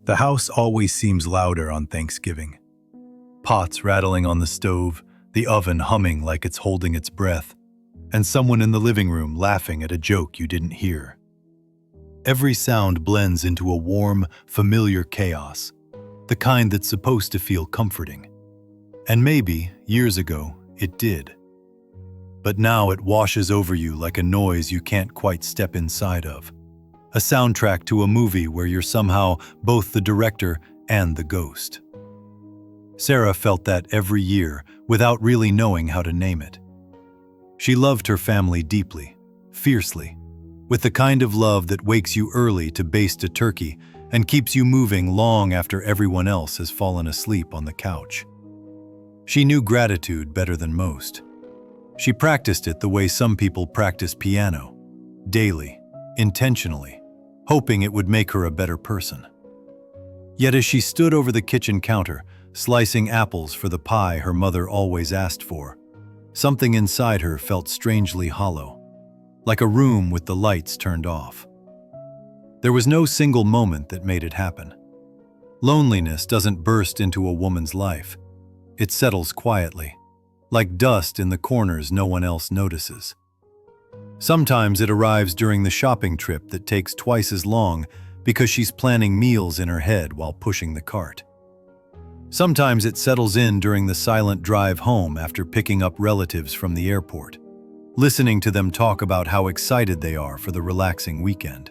The house always seems louder on Thanksgiving. Pots rattling on the stove, the oven humming like it's holding its breath, and someone in the living room laughing at a joke you didn't hear. Every sound blends into a warm, familiar chaos, the kind that's supposed to feel comforting. And maybe, years ago, it did. But now it washes over you like a noise you can't quite step inside of. A soundtrack to a movie where you're somehow both the director and the ghost. Sarah felt that every year without really knowing how to name it. She loved her family deeply, fiercely, with the kind of love that wakes you early to baste a turkey and keeps you moving long after everyone else has fallen asleep on the couch. She knew gratitude better than most. She practiced it the way some people practice piano, daily, intentionally, hoping it would make her a better person. Yet as she stood over the kitchen counter, slicing apples for the pie her mother always asked for, something inside her felt strangely hollow, like a room with the lights turned off. There was no single moment that made it happen. Loneliness doesn't burst into a woman's life. It settles quietly, like dust in the corners no one else notices. Sometimes it arrives during the shopping trip that takes twice as long because she's planning meals in her head while pushing the cart. Sometimes it settles in during the silent drive home after picking up relatives from the airport, listening to them talk about how excited they are for the relaxing weekend.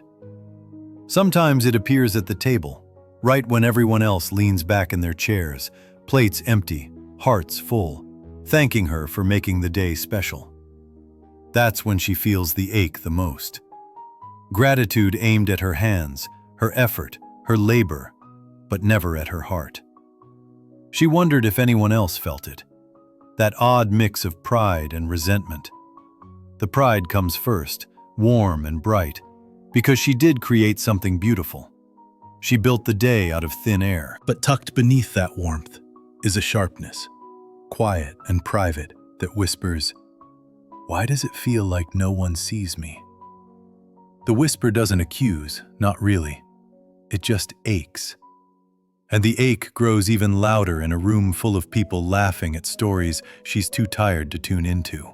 Sometimes it appears at the table, right when everyone else leans back in their chairs, plates empty, hearts full, thanking her for making the day special. That's when she feels the ache the most. Gratitude aimed at her hands, her effort, her labor, but never at her heart. She wondered if anyone else felt it, that odd mix of pride and resentment. The pride comes first, warm and bright, because she did create something beautiful. She built the day out of thin air. But tucked beneath that warmth is a sharpness, quiet and private, that whispers, "Why does it feel like no one sees me?" The whisper doesn't accuse, not really. It just aches. And the ache grows even louder in a room full of people laughing at stories she's too tired to tune into.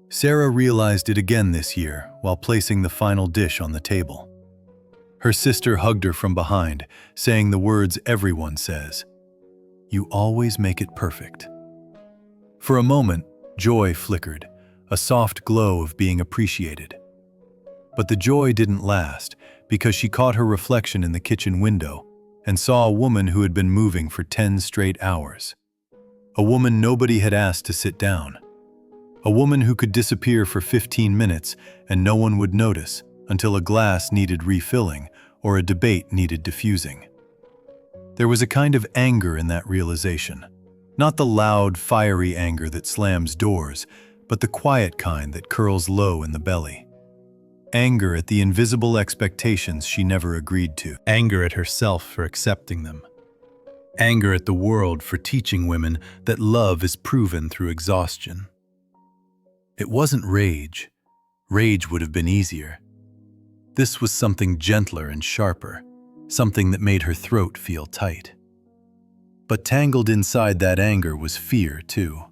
Sarah realized it again this year while placing the final dish on the table. Her sister hugged her from behind, saying the words everyone says, "You always make it perfect." For a moment, joy flickered, a soft glow of being appreciated. But the joy didn't last because she caught her reflection in the kitchen window and saw a woman who had been moving for 10 straight hours. A woman nobody had asked to sit down. A woman who could disappear for 15 minutes and no one would notice until a glass needed refilling or a debate needed diffusing. There was a kind of anger in that realization. Not the loud, fiery anger that slams doors, but the quiet kind that curls low in the belly. Anger at the invisible expectations she never agreed to. Anger at herself for accepting them. Anger at the world for teaching women that love is proven through exhaustion. It wasn't rage. Rage would have been easier. This was something gentler and sharper, something that made her throat feel tight. But tangled inside that anger was fear, too.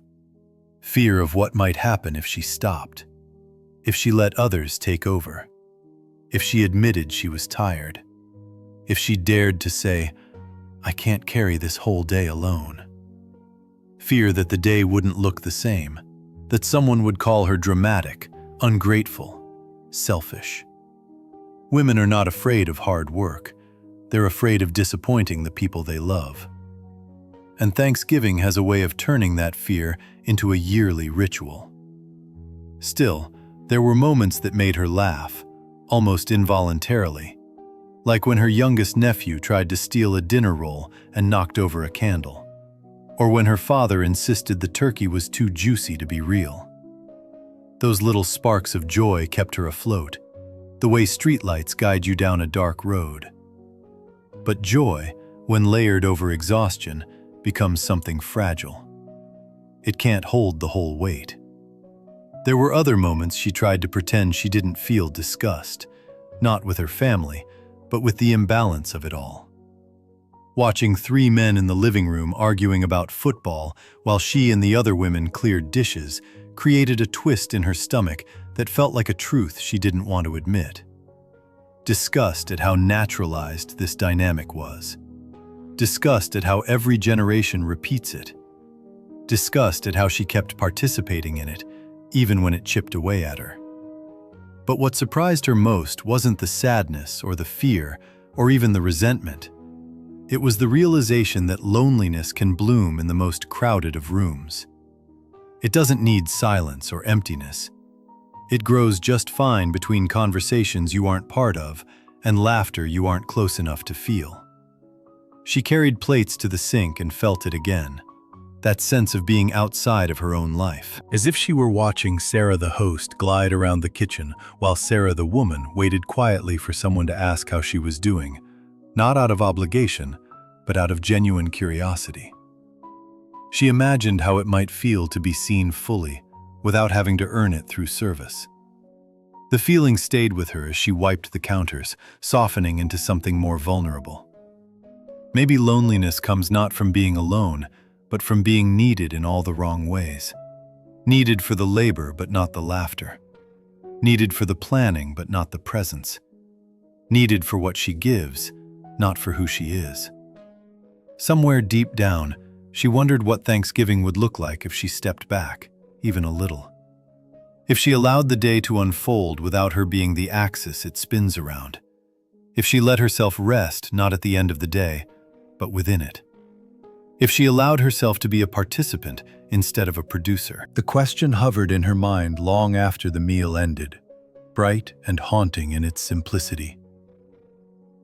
Fear of what might happen if she stopped, if she let others take over, if she admitted she was tired, if she dared to say, "I can't carry this whole day alone." Fear that the day wouldn't look the same, that someone would call her dramatic, ungrateful, selfish. Women are not afraid of hard work. They're afraid of disappointing the people they love. And Thanksgiving has a way of turning that fear into a yearly ritual. Still, there were moments that made her laugh, almost involuntarily, like when her youngest nephew tried to steal a dinner roll and knocked over a candle, or when her father insisted the turkey was too juicy to be real. Those little sparks of joy kept her afloat, the way streetlights guide you down a dark road. But joy, when layered over exhaustion, becomes something fragile. It can't hold the whole weight. There were other moments she tried to pretend she didn't feel disgust, not with her family, but with the imbalance of it all. Watching three men in the living room arguing about football while she and the other women cleared dishes created a twist in her stomach that felt like a truth she didn't want to admit. Disgust at how naturalized this dynamic was. Disgust at how every generation repeats it. Disgust at how she kept participating in it, even when it chipped away at her. But what surprised her most wasn't the sadness or the fear or even the resentment. It was the realization that loneliness can bloom in the most crowded of rooms. It doesn't need silence or emptiness. It grows just fine between conversations you aren't part of and laughter you aren't close enough to feel. She carried plates to the sink and felt it again, that sense of being outside of her own life. As if she were watching Sarah the host glide around the kitchen while Sarah the woman waited quietly for someone to ask how she was doing, not out of obligation, but out of genuine curiosity. She imagined how it might feel to be seen fully, without having to earn it through service. The feeling stayed with her as she wiped the counters, softening into something more vulnerable. Maybe loneliness comes not from being alone, but from being needed in all the wrong ways. Needed for the labor, but not the laughter. Needed for the planning, but not the presence. Needed for what she gives, not for who she is. Somewhere deep down, she wondered what Thanksgiving would look like if she stepped back, even a little. If she allowed the day to unfold without her being the axis it spins around. If she let herself rest not at the end of the day, but within it. If she allowed herself to be a participant instead of a producer. The question hovered in her mind long after the meal ended, bright and haunting in its simplicity.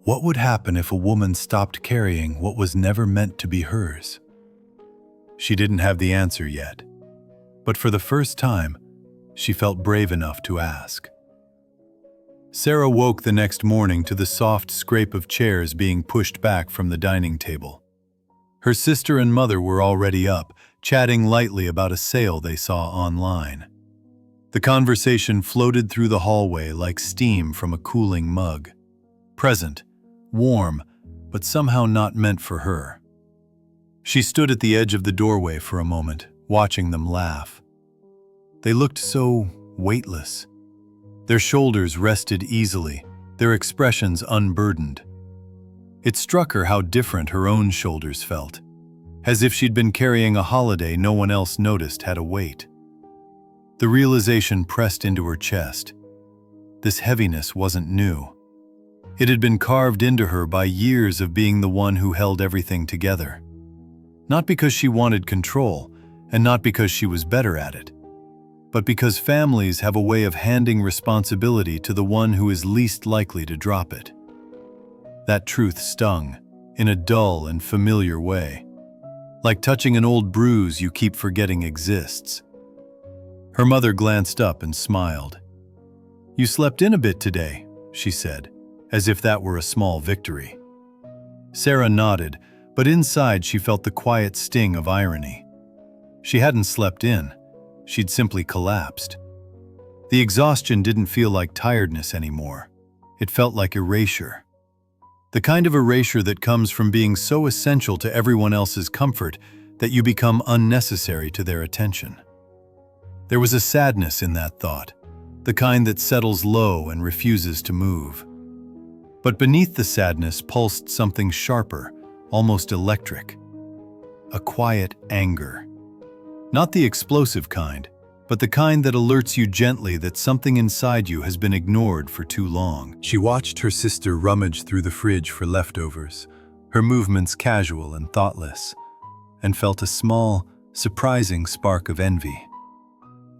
What would happen if a woman stopped carrying what was never meant to be hers? She didn't have the answer yet, but for the first time, she felt brave enough to ask. Sarah woke the next morning to the soft scrape of chairs being pushed back from the dining table. Her sister and mother were already up, chatting lightly about a sale they saw online. The conversation floated through the hallway like steam from a cooling mug. Present, warm, but somehow not meant for her. She stood at the edge of the doorway for a moment, watching them laugh. They looked so weightless. Their shoulders rested easily, their expressions unburdened. It struck her how different her own shoulders felt, as if she'd been carrying a holiday no one else noticed had a weight. The realization pressed into her chest. This heaviness wasn't new. It had been carved into her by years of being the one who held everything together. Not because she wanted control, and not because she was better at it, but because families have a way of handing responsibility to the one who is least likely to drop it. That truth stung, in a dull and familiar way, like touching an old bruise you keep forgetting exists. Her mother glanced up and smiled. "You slept in a bit today," she said, as if that were a small victory. Sarah nodded, but inside she felt the quiet sting of irony. She hadn't slept in. She'd simply collapsed. The exhaustion didn't feel like tiredness anymore. It felt like erasure. The kind of erasure that comes from being so essential to everyone else's comfort that you become unnecessary to their attention. There was a sadness in that thought, the kind that settles low and refuses to move. But beneath the sadness pulsed something sharper, almost electric. A quiet anger. Not the explosive kind, but the kind that alerts you gently that something inside you has been ignored for too long. She watched her sister rummage through the fridge for leftovers, her movements casual and thoughtless, and felt a small, surprising spark of envy.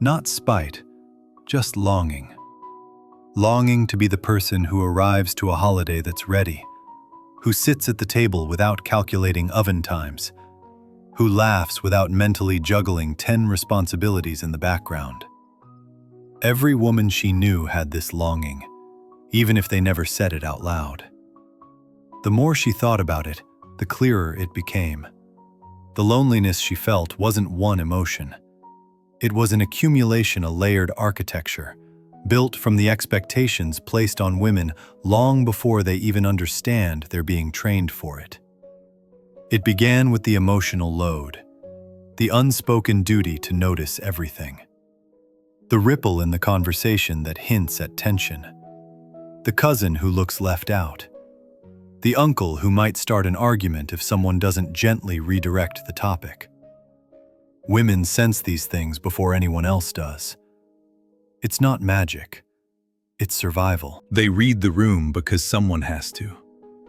Not spite, just longing. Longing to be the person who arrives to a holiday that's ready, who sits at the table without calculating oven times, who laughs without mentally juggling 10 responsibilities in the background. Every woman she knew had this longing, even if they never said it out loud. The more she thought about it, the clearer it became. The loneliness she felt wasn't one emotion. It was an accumulation, a layered architecture, built from the expectations placed on women long before they even understand they're being trained for it. It began with the emotional load, the unspoken duty to notice everything, the ripple in the conversation that hints at tension, the cousin who looks left out, the uncle who might start an argument if someone doesn't gently redirect the topic. Women sense these things before anyone else does. It's not magic. It's survival. They read the room because someone has to,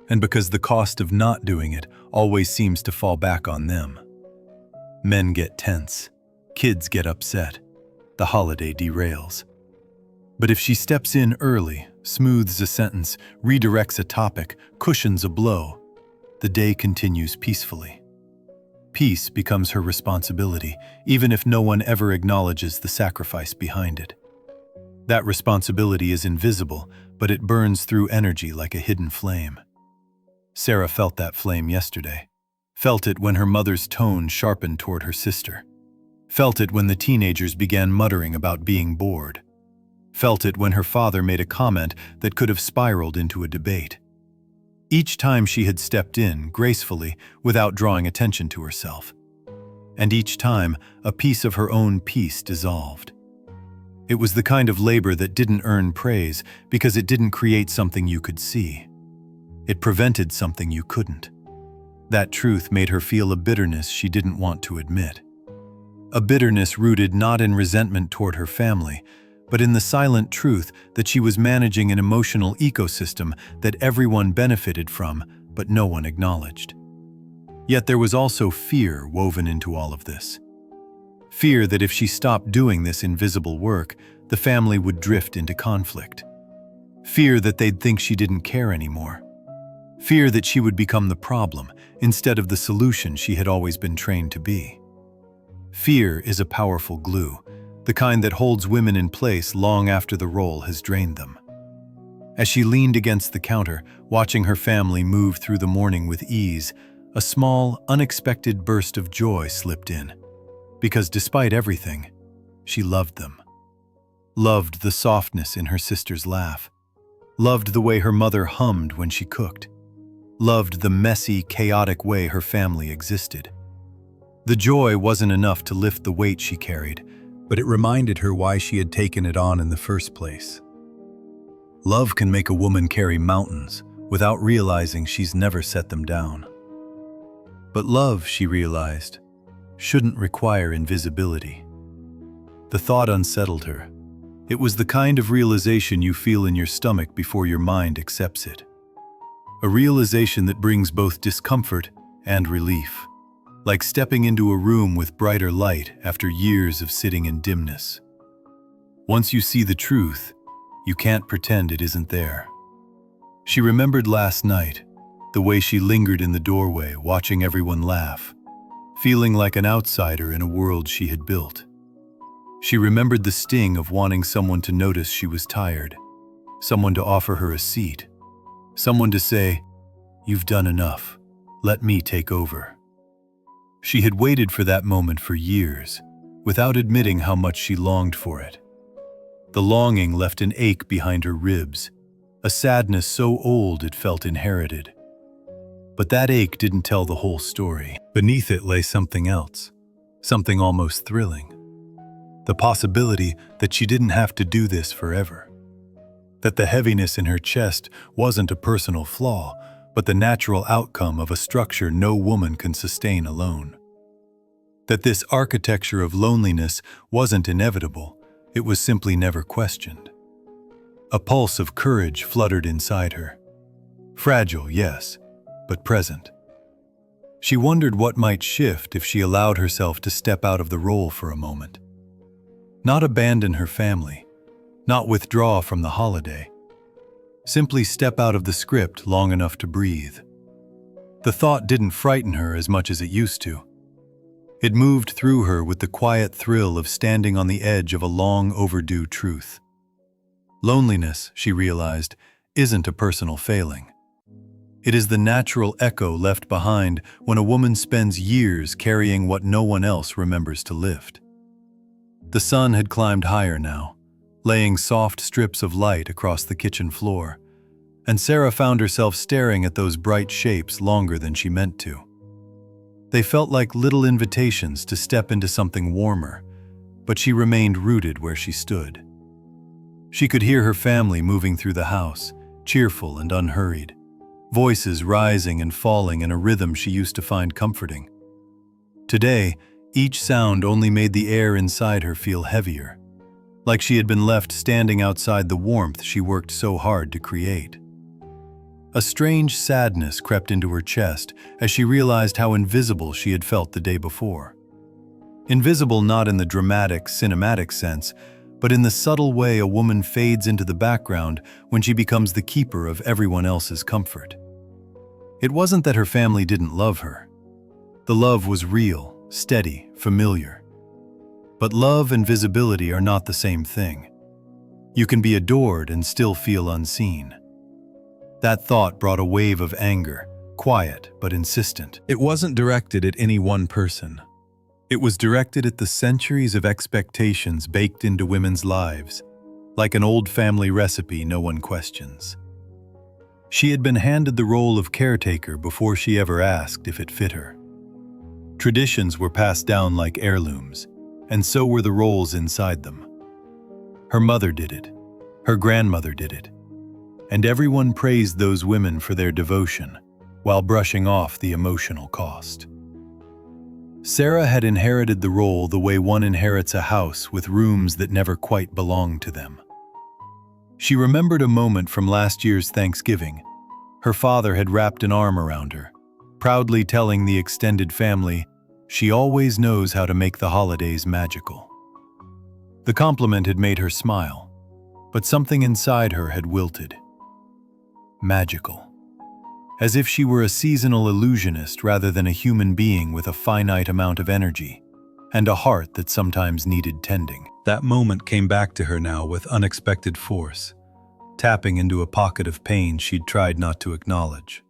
and because the cost of not doing it always seems to fall back on them. Men get tense. Kids get upset. The holiday derails. But if she steps in early, smooths a sentence, redirects a topic, cushions a blow, the day continues peacefully. Peace becomes her responsibility, even if no one ever acknowledges the sacrifice behind it. That responsibility is invisible, but it burns through energy like a hidden flame. Sarah felt that flame yesterday. Felt it when her mother's tone sharpened toward her sister. Felt it when the teenagers began muttering about being bored. Felt it when her father made a comment that could have spiraled into a debate. Each time she had stepped in, gracefully, without drawing attention to herself. And each time, a piece of her own peace dissolved. It was the kind of labor that didn't earn praise because it didn't create something you could see. It prevented something you couldn't. That truth made her feel a bitterness she didn't want to admit. A bitterness rooted not in resentment toward her family, but in the silent truth that she was managing an emotional ecosystem that everyone benefited from, but no one acknowledged. Yet there was also fear woven into all of this. Fear that if she stopped doing this invisible work, the family would drift into conflict. Fear that they'd think she didn't care anymore. Fear that she would become the problem instead of the solution she had always been trained to be. Fear is a powerful glue, the kind that holds women in place long after the role has drained them. As she leaned against the counter, watching her family move through the morning with ease, a small, unexpected burst of joy slipped in. Because despite everything, she loved them. Loved the softness in her sister's laugh. Loved the way her mother hummed when she cooked. Loved the messy, chaotic way her family existed. The joy wasn't enough to lift the weight she carried, but it reminded her why she had taken it on in the first place. Love can make a woman carry mountains without realizing she's never set them down. But love, she realized, shouldn't require invisibility. The thought unsettled her. It was the kind of realization you feel in your stomach before your mind accepts it. A realization that brings both discomfort and relief, like stepping into a room with brighter light after years of sitting in dimness. Once you see the truth, you can't pretend it isn't there. She remembered last night, the way she lingered in the doorway watching everyone laugh, feeling like an outsider in a world she had built. She remembered the sting of wanting someone to notice she was tired, someone to offer her a seat, someone to say, "You've done enough, let me take over." She had waited for that moment for years, without admitting how much she longed for it. The longing left an ache behind her ribs, a sadness so old it felt inherited. But that ache didn't tell the whole story. Beneath it lay something else, something almost thrilling. The possibility that she didn't have to do this forever. That the heaviness in her chest wasn't a personal flaw, but the natural outcome of a structure no woman can sustain alone. That this architecture of loneliness wasn't inevitable, it was simply never questioned. A pulse of courage fluttered inside her. Fragile, yes, but present. She wondered what might shift if she allowed herself to step out of the role for a moment. Not abandon her family, not withdraw from the holiday. Simply step out of the script long enough to breathe. The thought didn't frighten her as much as it used to. It moved through her with the quiet thrill of standing on the edge of a long overdue truth. Loneliness, she realized, isn't a personal failing. It is the natural echo left behind when a woman spends years carrying what no one else remembers to lift. The sun had climbed higher now, laying soft strips of light across the kitchen floor, and Sarah found herself staring at those bright shapes longer than she meant to. They felt like little invitations to step into something warmer, but she remained rooted where she stood. She could hear her family moving through the house, cheerful and unhurried, voices rising and falling in a rhythm she used to find comforting. Today, each sound only made the air inside her feel heavier, like she had been left standing outside the warmth she worked so hard to create. A strange sadness crept into her chest as she realized how invisible she had felt the day before. Invisible not in the dramatic, cinematic sense, but in the subtle way a woman fades into the background when she becomes the keeper of everyone else's comfort. It wasn't that her family didn't love her. The love was real, steady, familiar. But love and visibility are not the same thing. You can be adored and still feel unseen. That thought brought a wave of anger, quiet but insistent. It wasn't directed at any one person. It was directed at the centuries of expectations baked into women's lives, like an old family recipe no one questions. She had been handed the role of caretaker before she ever asked if it fit her. Traditions were passed down like heirlooms, and so were the roles inside them. Her mother did it, her grandmother did it, and everyone praised those women for their devotion while brushing off the emotional cost. Sarah had inherited the role the way one inherits a house with rooms that never quite belonged to them. She remembered a moment from last year's Thanksgiving. Her father had wrapped an arm around her, proudly telling the extended family, "She always knows how to make the holidays magical." The compliment had made her smile, but something inside her had wilted. Magical. As if she were a seasonal illusionist rather than a human being with a finite amount of energy and a heart that sometimes needed tending. That moment came back to her now with unexpected force, tapping into a pocket of pain she'd tried not to acknowledge.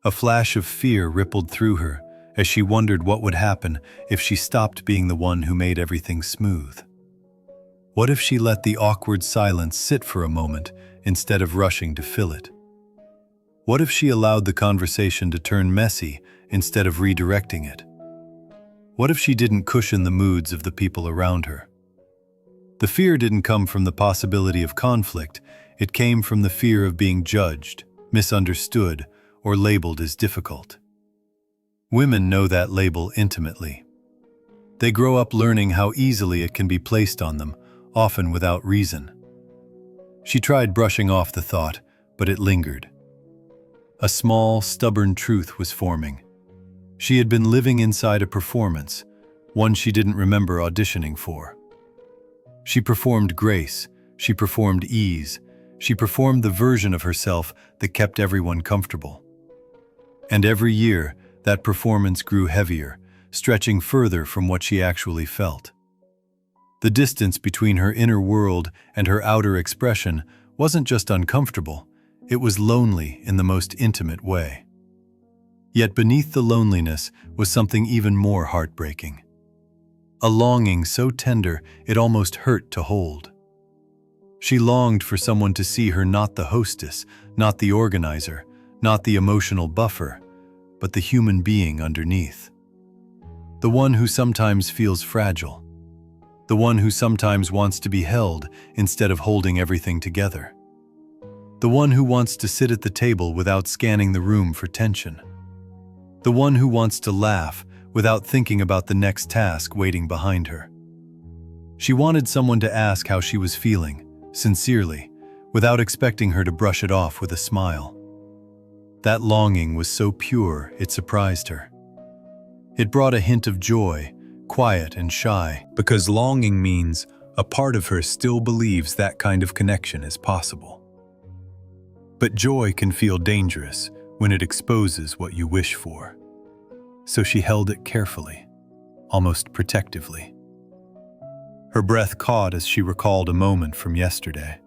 A flash of fear rippled through her as she wondered what would happen if she stopped being the one who made everything smooth. What if she let the awkward silence sit for a moment instead of rushing to fill it? What if she allowed the conversation to turn messy instead of redirecting it? What if she didn't cushion the moods of the people around her? The fear didn't come from the possibility of conflict, it came from the fear of being judged, misunderstood, or labeled as difficult. Women know that label intimately. They grow up learning how easily it can be placed on them, often without reason. She tried brushing off the thought, but it lingered. A small, stubborn truth was forming. She had been living inside a performance, one she didn't remember auditioning for. She performed grace, she performed ease, she performed the version of herself that kept everyone comfortable. And every year, that performance grew heavier, stretching further from what she actually felt. The distance between her inner world and her outer expression wasn't just uncomfortable, it was lonely in the most intimate way. Yet beneath the loneliness was something even more heartbreaking. A longing so tender it almost hurt to hold. She longed for someone to see her not the hostess, not the organizer, not the emotional buffer, but the human being underneath. The one who sometimes feels fragile. The one who sometimes wants to be held instead of holding everything together. The one who wants to sit at the table without scanning the room for tension. The one who wants to laugh without thinking about the next task waiting behind her. She wanted someone to ask how she was feeling, sincerely, without expecting her to brush it off with a smile. That longing was so pure it surprised her. It brought a hint of joy, quiet and shy, because longing means a part of her still believes that kind of connection is possible. But joy can feel dangerous when it exposes what you wish for. So she held it carefully, almost protectively. Her breath caught as she recalled a moment from yesterday.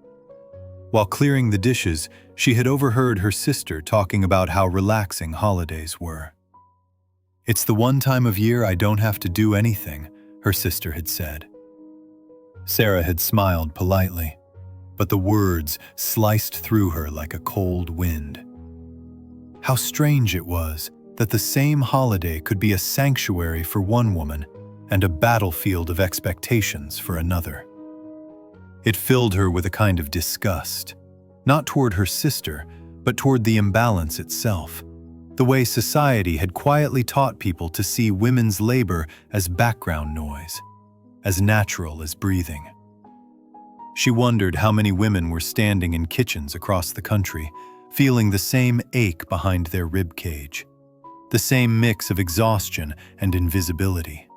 While clearing the dishes, she had overheard her sister talking about how relaxing holidays were. "It's the one time of year I don't have to do anything," her sister had said. Sarah had smiled politely, but the words sliced through her like a cold wind. How strange it was that the same holiday could be a sanctuary for one woman and a battlefield of expectations for another. It filled her with a kind of disgust, not toward her sister, but toward the imbalance itself, the way society had quietly taught people to see women's labor as background noise, as natural as breathing. She wondered how many women were standing in kitchens across the country, feeling the same ache behind their rib cage, the same mix of exhaustion and invisibility.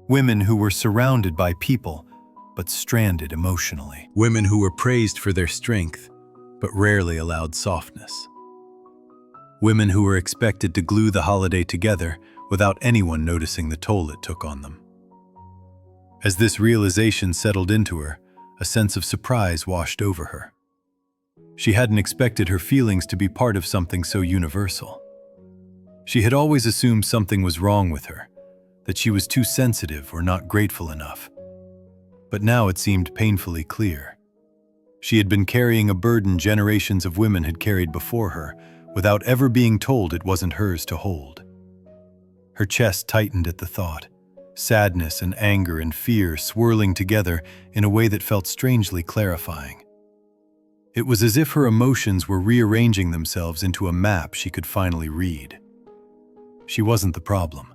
Women who were surrounded by people, but stranded emotionally. Women who were praised for their strength, but rarely allowed softness. Women who were expected to glue the holiday together without anyone noticing the toll it took on them. As this realization settled into her, a sense of surprise washed over her. She hadn't expected her feelings to be part of something so universal. She had always assumed something was wrong with her, that she was too sensitive or not grateful enough. But now it seemed painfully clear. She had been carrying a burden generations of women had carried before her, without ever being told it wasn't hers to hold. Her chest tightened at the thought, sadness and anger and fear swirling together in a way that felt strangely clarifying. It was as if her emotions were rearranging themselves into a map she could finally read. She wasn't the problem.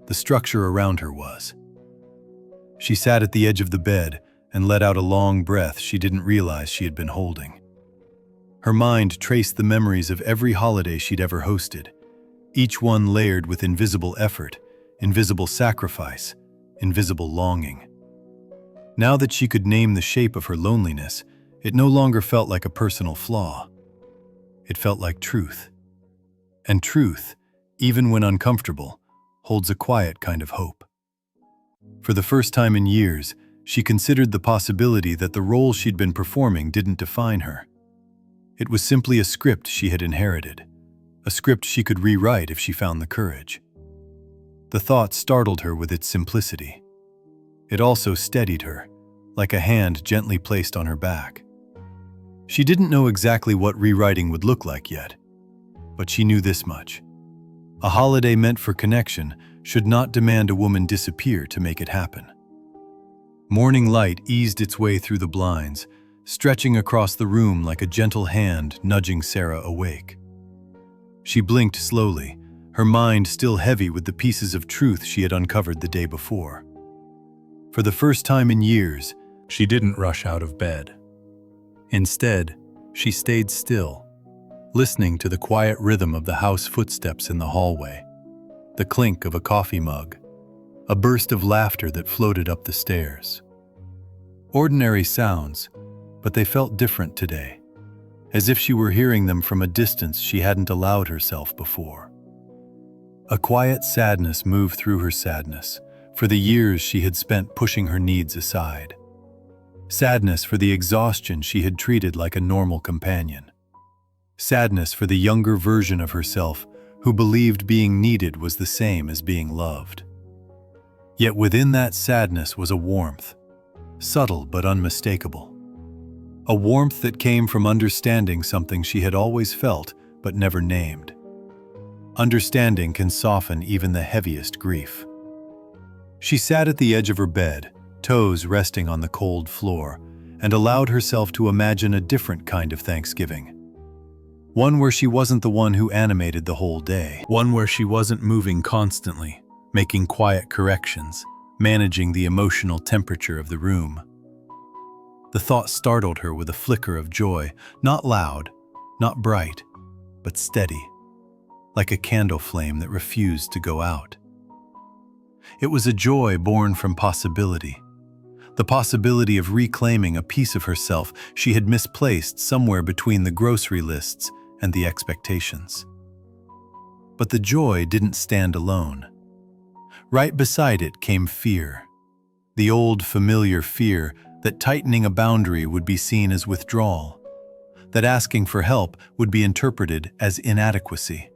The structure around her was. She sat at the edge of the bed and let out a long breath she didn't realize she had been holding. Her mind traced the memories of every holiday she'd ever hosted, each one layered with invisible effort, invisible sacrifice, invisible longing. Now that she could name the shape of her loneliness, it no longer felt like a personal flaw. It felt like truth. And truth, even when uncomfortable, holds a quiet kind of hope. For the first time in years, she considered the possibility that the role she'd been performing didn't define her. It was simply a script she had inherited, a script she could rewrite if she found the courage. The thought startled her with its simplicity. It also steadied her, like a hand gently placed on her back. She didn't know exactly what rewriting would look like yet, but she knew this much. A holiday meant for connection should not demand a woman disappear to make it happen. Morning light eased its way through the blinds, stretching across the room like a gentle hand nudging Sarah awake. She blinked slowly, her mind still heavy with the pieces of truth she had uncovered the day before. For the first time in years, she didn't rush out of bed. Instead, she stayed still, listening to the quiet rhythm of the house footsteps in the hallway, the clink of a coffee mug, a burst of laughter that floated up the stairs. Ordinary sounds, but they felt different today, as if she were hearing them from a distance she hadn't allowed herself before. A quiet sadness moved through her sadness for the years she had spent pushing her needs aside. Sadness for the exhaustion she had treated like a normal companion. Sadness for the younger version of herself who believed being needed was the same as being loved. Yet within that sadness was a warmth, subtle but unmistakable. A warmth that came from understanding something she had always felt but never named. Understanding can soften even the heaviest grief. She sat at the edge of her bed, toes resting on the cold floor, and allowed herself to imagine a different kind of Thanksgiving. One where she wasn't the one who animated the whole day. One where she wasn't moving constantly, making quiet corrections, managing the emotional temperature of the room. The thought startled her with a flicker of joy, not loud, not bright, but steady, like a candle flame that refused to go out. It was a joy born from possibility, the possibility of reclaiming a piece of herself she had misplaced somewhere between the grocery lists and the expectations. But the joy didn't stand alone. Right beside it came fear, the old familiar fear that tightening a boundary would be seen as withdrawal, that asking for help would be interpreted as inadequacy,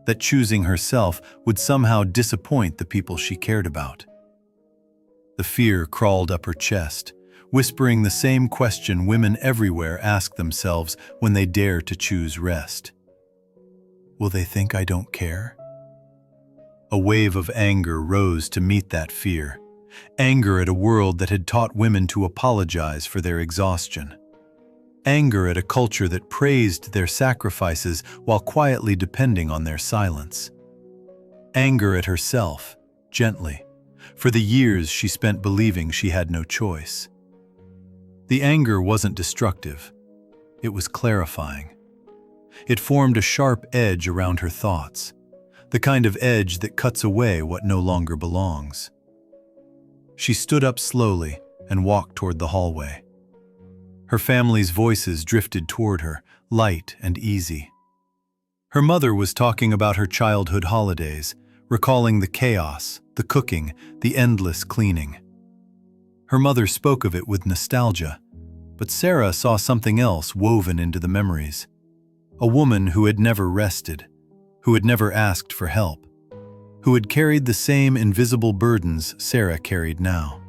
that choosing herself would somehow disappoint the people she cared about. The fear crawled up her chest, whispering the same question women everywhere ask themselves when they dare to choose rest. Will they think I don't care? A wave of anger rose to meet that fear. Anger at a world that had taught women to apologize for their exhaustion. Anger at a culture that praised their sacrifices while quietly depending on their silence. Anger at herself, gently, for the years she spent believing she had no choice. The anger wasn't destructive. It was clarifying. It formed a sharp edge around her thoughts, the kind of edge that cuts away what no longer belongs. She stood up slowly and walked toward the hallway. Her family's voices drifted toward her, light and easy. Her mother was talking about her childhood holidays, recalling the chaos, the cooking, the endless cleaning. Her mother spoke of it with nostalgia, but Sarah saw something else woven into the memories. A woman who had never rested, who had never asked for help, who had carried the same invisible burdens Sarah carried now.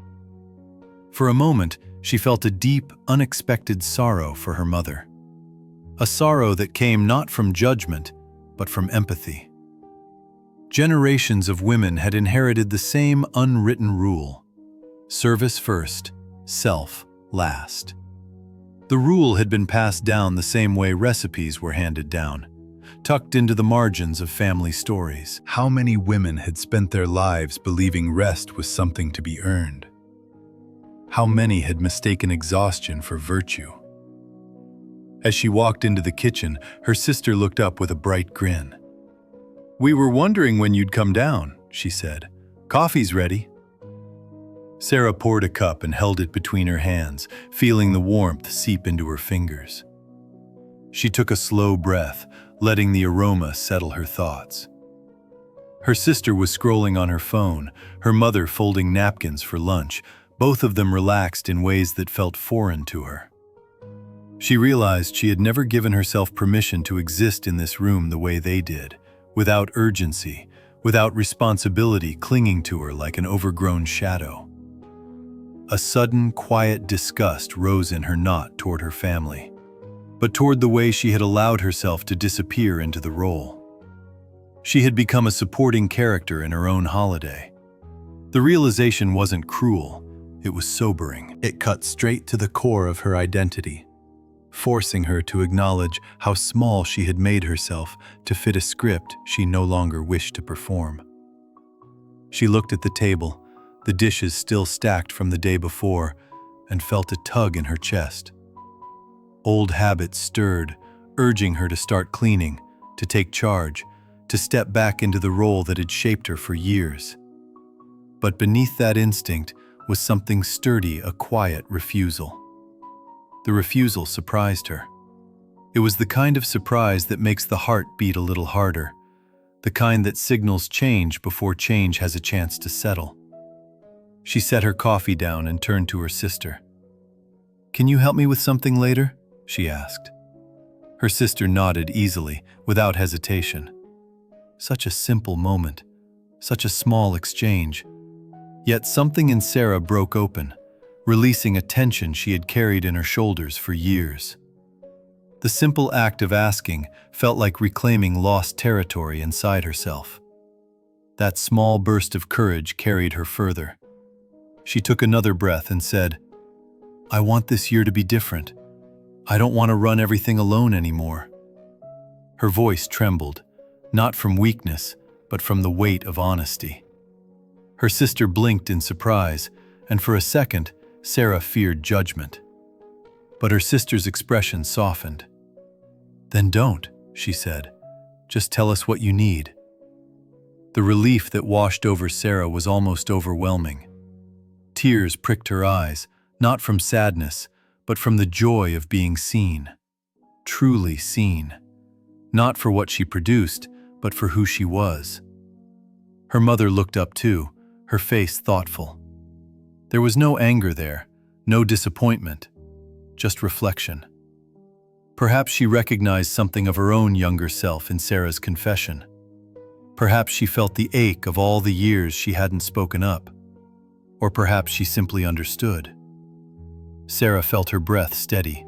For a moment, she felt a deep, unexpected sorrow for her mother. A sorrow that came not from judgment, but from empathy. Generations of women had inherited the same unwritten rule: service first, self last. The rule had been passed down the same way recipes were handed down, tucked into the margins of family stories. How many women had spent their lives believing rest was something to be earned? How many had mistaken exhaustion for virtue? As she walked into the kitchen, her sister looked up with a bright grin. "We were wondering when you'd come down," she said. "Coffee's ready." Sarah poured a cup and held it between her hands, feeling the warmth seep into her fingers. She took a slow breath, letting the aroma settle her thoughts. Her sister was scrolling on her phone, her mother folding napkins for lunch, both of them relaxed in ways that felt foreign to her. She realized she had never given herself permission to exist in this room the way they did, without urgency, without responsibility clinging to her like an overgrown shadow. A sudden, quiet disgust rose in her, not toward her family, but toward the way she had allowed herself to disappear into the role. She had become a supporting character in her own holiday. The realization wasn't cruel, it was sobering. It cut straight to the core of her identity, forcing her to acknowledge how small she had made herself to fit a script she no longer wished to perform. She looked at the table, the dishes still stacked from the day before, and felt a tug in her chest. Old habits stirred, urging her to start cleaning, to take charge, to step back into the role that had shaped her for years. But beneath that instinct was something sturdy, a quiet refusal. The refusal surprised her. It was the kind of surprise that makes the heart beat a little harder, the kind that signals change before change has a chance to settle. She set her coffee down and turned to her sister. "Can you help me with something later?" she asked. Her sister nodded easily, without hesitation. Such a simple moment, such a small exchange. Yet something in Sarah broke open, releasing a tension she had carried in her shoulders for years. The simple act of asking felt like reclaiming lost territory inside herself. That small burst of courage carried her further. She took another breath and said, "I want this year to be different. I don't want to run everything alone anymore." Her voice trembled, not from weakness, but from the weight of honesty. Her sister blinked in surprise, and for a second, Sarah feared judgment. But her sister's expression softened. "Then don't," she said. "Just tell us what you need." The relief that washed over Sarah was almost overwhelming. Tears pricked her eyes, not from sadness, but from the joy of being seen. Truly seen. Not for what she produced, but for who she was. Her mother looked up too, her face thoughtful. There was no anger there, no disappointment, just reflection. Perhaps she recognized something of her own younger self in Sarah's confession. Perhaps she felt the ache of all the years she hadn't spoken up. Or perhaps she simply understood. Sarah felt her breath steady.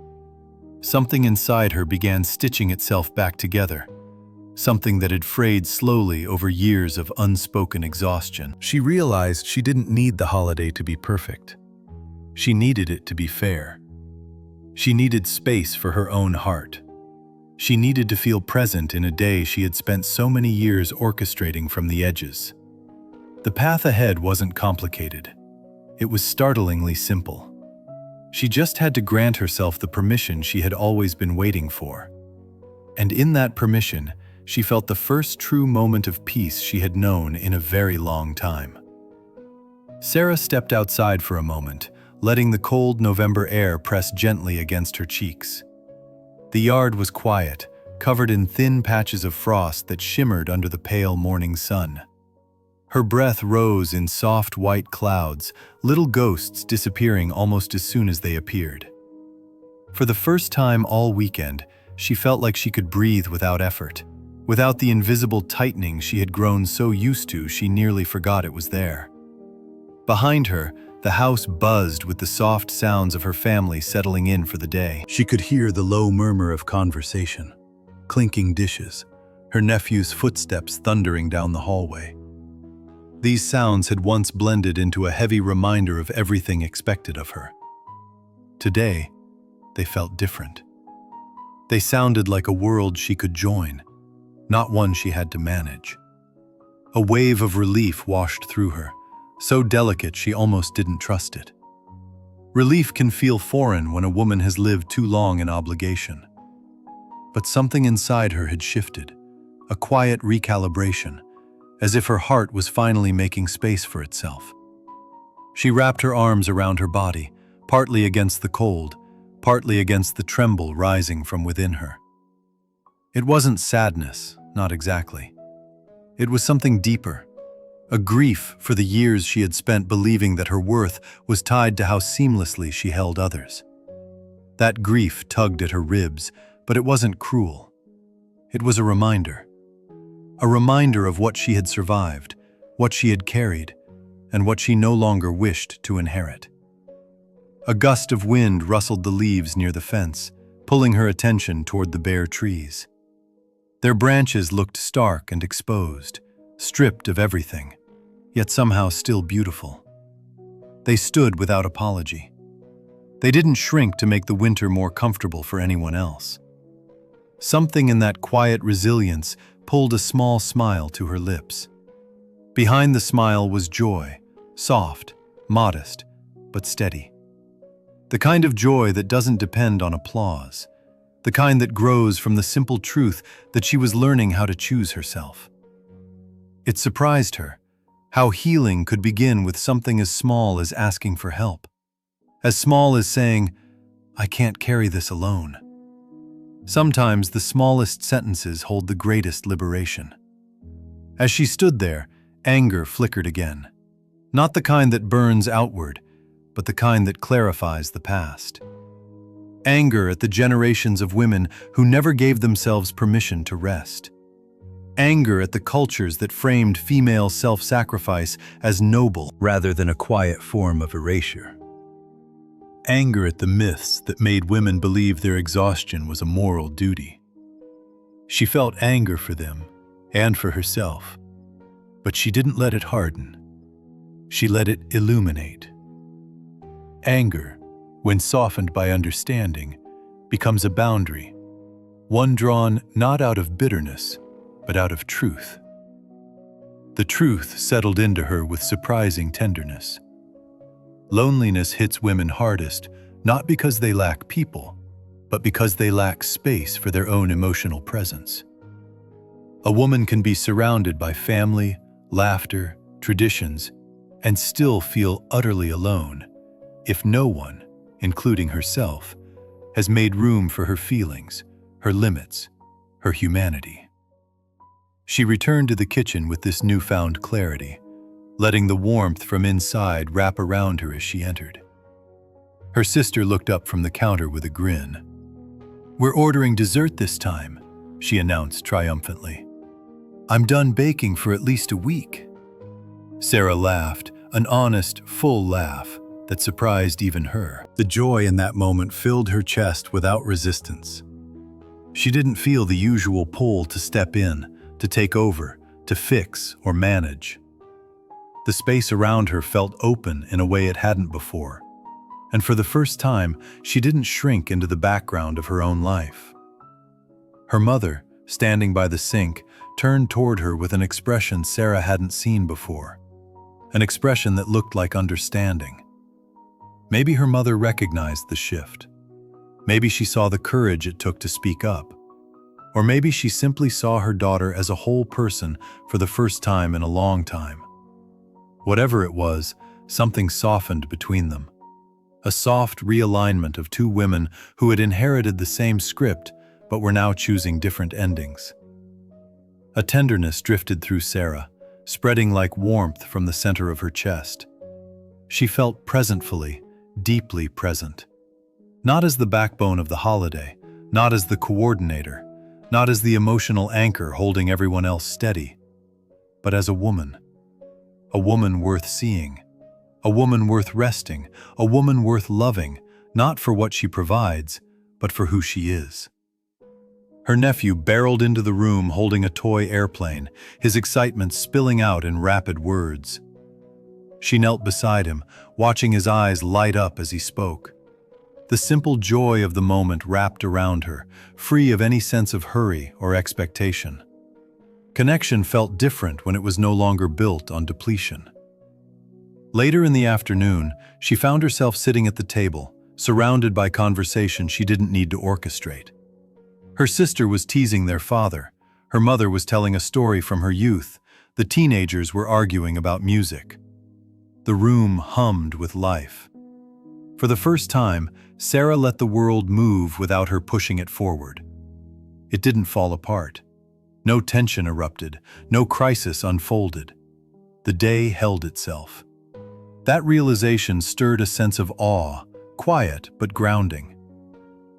Something inside her began stitching itself back together. something that had frayed slowly over years of unspoken exhaustion. She realized she didn't need the holiday to be perfect. She needed it to be fair. She needed space for her own heart. She needed to feel present in a day she had spent so many years orchestrating from the edges. The path ahead wasn't complicated. It was startlingly simple. She just had to grant herself the permission she had always been waiting for. And in that permission, she felt the first true moment of peace she had known in a very long time. Sarah stepped outside for a moment, letting the cold November air press gently against her cheeks. The yard was quiet, covered in thin patches of frost that shimmered under the pale morning sun. Her breath rose in soft white clouds, little ghosts disappearing almost as soon as they appeared. For the first time all weekend, she felt like she could breathe without effort, without the invisible tightening she had grown so used to she nearly forgot it was there. Behind her, the house buzzed with the soft sounds of her family settling in for the day. She could hear the low murmur of conversation, clinking dishes, her nephew's footsteps thundering down the hallway. These sounds had once blended into a heavy reminder of everything expected of her. Today, they felt different. They sounded like a world she could join, not one she had to manage. A wave of relief washed through her, so delicate she almost didn't trust it. Relief can feel foreign when a woman has lived too long in obligation. But something inside her had shifted, a quiet recalibration, as if her heart was finally making space for itself. She wrapped her arms around her body, partly against the cold, partly against the tremble rising from within her. It wasn't sadness, not exactly. It was something deeper, a grief for the years she had spent believing that her worth was tied to how seamlessly she held others. That grief tugged at her ribs, but it wasn't cruel. It was a reminder of what she had survived, what she had carried, and what she no longer wished to inherit. A gust of wind rustled the leaves near the fence, pulling her attention toward the bare trees. Their branches looked stark and exposed, stripped of everything, yet somehow still beautiful. They stood without apology. They didn't shrink to make the winter more comfortable for anyone else. Something in that quiet resilience pulled a small smile to her lips. Behind the smile was joy, soft, modest, but steady. The kind of joy that doesn't depend on applause, the kind that grows from the simple truth that she was learning how to choose herself. It surprised her how healing could begin with something as small as asking for help, as small as saying, "I can't carry this alone." Sometimes the smallest sentences hold the greatest liberation. As she stood there, anger flickered again. Not the kind that burns outward, but the kind that clarifies the past. Anger at the generations of women who never gave themselves permission to rest. Anger at the cultures that framed female self-sacrifice as noble rather than a quiet form of erasure. Anger at the myths that made women believe their exhaustion was a moral duty. She felt anger for them and for herself, but she didn't let it harden. She let it illuminate. Anger, when softened by understanding, becomes a boundary, one drawn not out of bitterness, but out of truth. The truth settled into her with surprising tenderness. Loneliness hits women hardest, not because they lack people, but because they lack space for their own emotional presence. A woman can be surrounded by family, laughter, traditions, and still feel utterly alone if no one, including herself, has made room for her feelings, her limits, her humanity. She returned to the kitchen with this newfound clarity, letting the warmth from inside wrap around her as she entered. Her sister looked up from the counter with a grin. "We're ordering dessert this time," she announced triumphantly. "I'm done baking for at least a week." Sarah laughed, an honest, full laugh that surprised even her. The joy in that moment filled her chest without resistance. She didn't feel the usual pull to step in, to take over, to fix or manage. The space around her felt open in a way it hadn't before, and for the first time, she didn't shrink into the background of her own life. Her mother, standing by the sink, turned toward her with an expression Sarah hadn't seen before, an expression that looked like understanding. Maybe her mother recognized the shift. Maybe she saw the courage it took to speak up. Or maybe she simply saw her daughter as a whole person for the first time in a long time. Whatever it was, something softened between them. A soft realignment of two women who had inherited the same script but were now choosing different endings. A tenderness drifted through Sarah, spreading like warmth from the center of her chest. She felt presentfully, deeply present. Not as the backbone of the holiday, not as the coordinator, not as the emotional anchor holding everyone else steady, but as a woman worth seeing, a woman worth resting, a woman worth loving, not for what she provides, but for who she is. Her nephew barreled into the room holding a toy airplane, his excitement spilling out in rapid words. She knelt beside him, watching his eyes light up as he spoke. The simple joy of the moment wrapped around her, free of any sense of hurry or expectation. Connection felt different when it was no longer built on depletion. Later in the afternoon, she found herself sitting at the table, surrounded by conversation she didn't need to orchestrate. Her sister was teasing their father. Her mother was telling a story from her youth. The teenagers were arguing about music. The room hummed with life. For the first time, Sarah let the world move without her pushing it forward. It didn't fall apart. No tension erupted, no crisis unfolded. The day held itself. That realization stirred a sense of awe, quiet but grounding.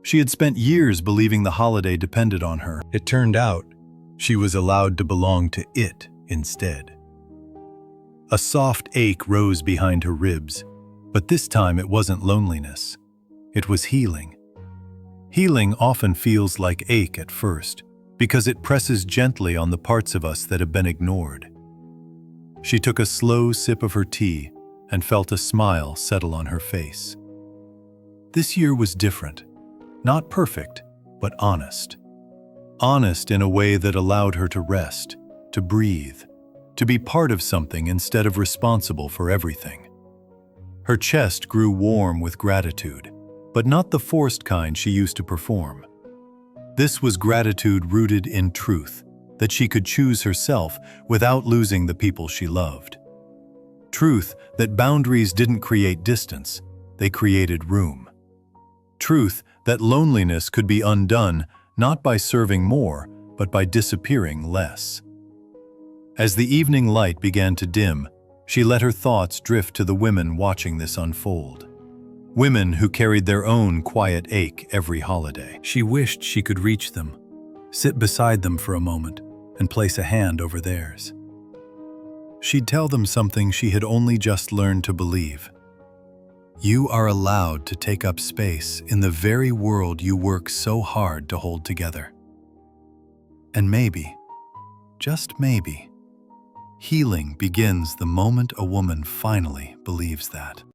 She had spent years believing the holiday depended on her. It turned out she was allowed to belong to it instead. A soft ache rose behind her ribs, but this time it wasn't loneliness. It was healing. Healing often feels like ache at first, because it presses gently on the parts of us that have been ignored. She took a slow sip of her tea and felt a smile settle on her face. This year was different. Not perfect, but honest. Honest in a way that allowed her to rest, to breathe, to be part of something instead of responsible for everything. Her chest grew warm with gratitude, but not the forced kind she used to perform. This was gratitude rooted in truth, that she could choose herself without losing the people she loved. Truth that boundaries didn't create distance, they created room. Truth that loneliness could be undone not by serving more, but by disappearing less. As the evening light began to dim, she let her thoughts drift to the women watching this unfold. Women who carried their own quiet ache every holiday. She wished she could reach them, sit beside them for a moment, and place a hand over theirs. She'd tell them something she had only just learned to believe. You are allowed to take up space in the very world you work so hard to hold together. And maybe, just maybe, healing begins the moment a woman finally believes that.